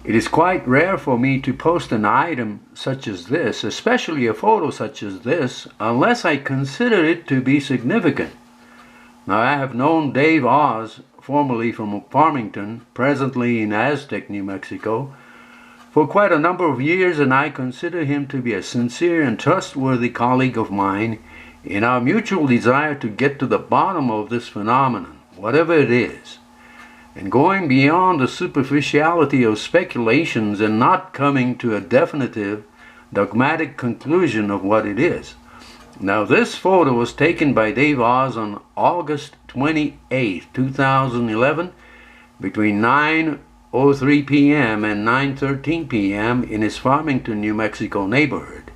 It is quite rare for me to post an item such as this, especially a photo such as this, unless I consider it to be significant. Now, I have known Dave Oz, formerly from Farmington, presently in Aztec, New Mexico, for quite a number of years, and I consider him to be a sincere and trustworthy colleague of mine in our mutual desire to get to the bottom of this phenomenon, whatever it is, and going beyond the superficiality of speculations and not coming to a definitive, dogmatic conclusion of what it is. Now, this photo was taken by Dave Oz on August 28, 2011, between 9:03 p.m. and 9:13 p.m. in his Farmington, New Mexico neighborhood.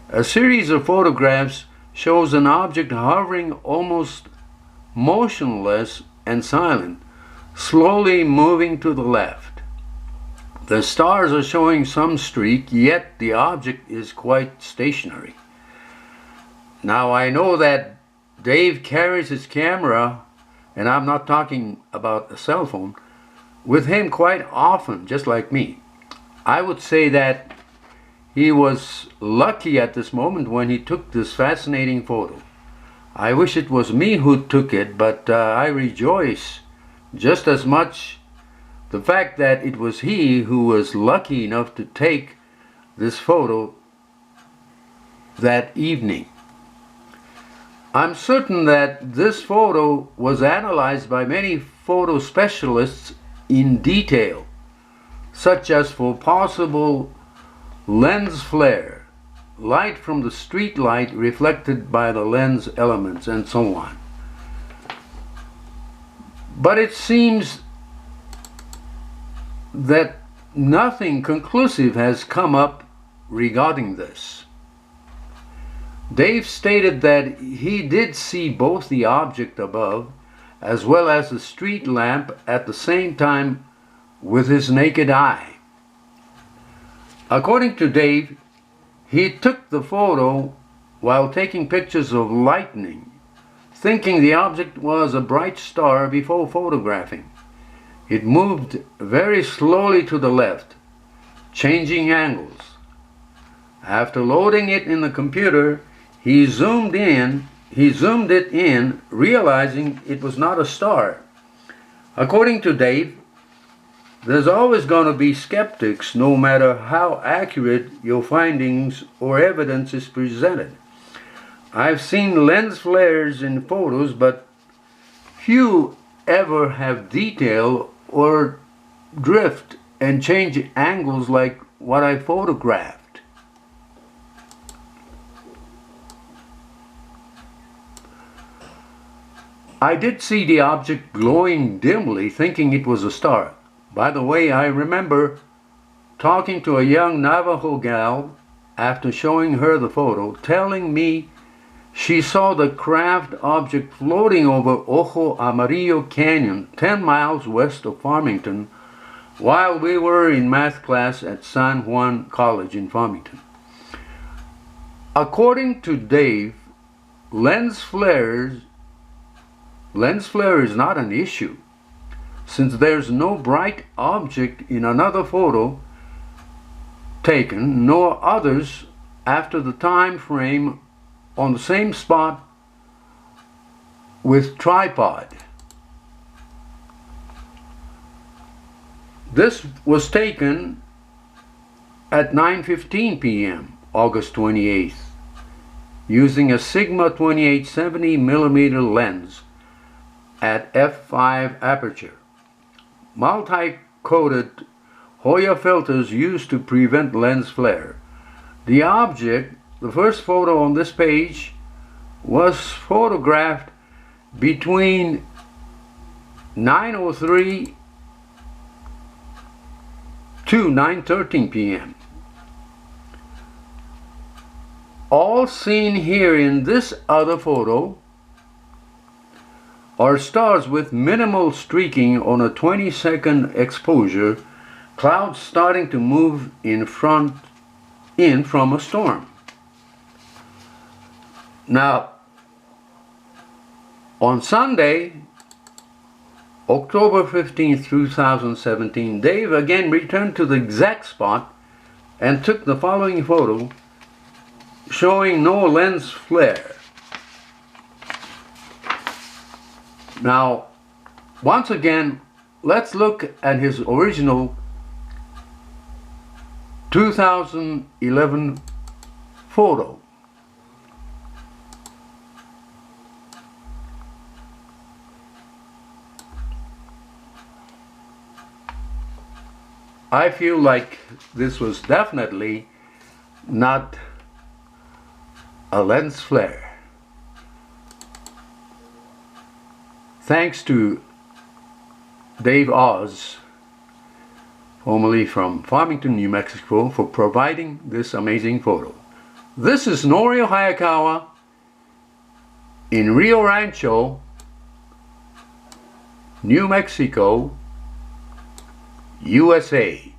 A series of photographs shows an object hovering almost motionless and silent, slowly moving to the left. The stars are showing some streak, yet the object is quite stationary. Now, I know that Dave carries his camera, and I'm not talking about a cell phone, with him quite often, just like me. I would say that he was lucky at this moment when he took this fascinating photo. I wish it was me who took it, but I rejoice just as much the fact that it was he who was lucky enough to take this photo that evening. I'm certain that this photo was analyzed by many photo specialists in detail, such as for possible lens flare, light from the street light reflected by the lens elements, and so on. But it seems that nothing conclusive has come up regarding this. Dave stated that he did see both the object above as well as the street lamp at the same time with his naked eye. According to Dave, he took the photo while taking pictures of lightning, thinking the object was a bright star before photographing. It moved very slowly to the left, changing angles. After loading it in the computer, he zoomed it in, realizing it was not a star. According to Dave, there's always going to be skeptics no matter how accurate your findings or evidence is presented. I've seen lens flares in photos, but few ever have detail or drift and change angles like what I photographed. I did see the object glowing dimly, thinking it was a star. By the way, I remember talking to a young Navajo gal after showing her the photo, telling me she saw the craft object floating over Ojo Amarillo Canyon, 10 miles west of Farmington, while we were in math class at San Juan College in Farmington. According to Dave, lens flare is not an issue, since there's no bright object in another photo taken, nor others after the time frame on the same spot with tripod. This was taken at 9:15 p.m. August 28th, using a Sigma 2870 millimeter lens at f/5 aperture. Multi-coated Hoya filters used to prevent lens flare. The object, the first photo on this page, was photographed between 9:03 to 9:13 p.m. All seen here in this other photo are stars with minimal streaking on a 20-second exposure, clouds starting to move in from a storm. Now, on Sunday, October 15th, 2017, Dave again returned to the exact spot and took the following photo showing no lens flare. Now, once again, let's look at his original 2011 photo. I feel like this was definitely not a lens flare. Thanks to Dave Oz, formerly from Farmington, New Mexico, for providing this amazing photo. This is Norio Hayakawa in Rio Rancho, New Mexico, USA.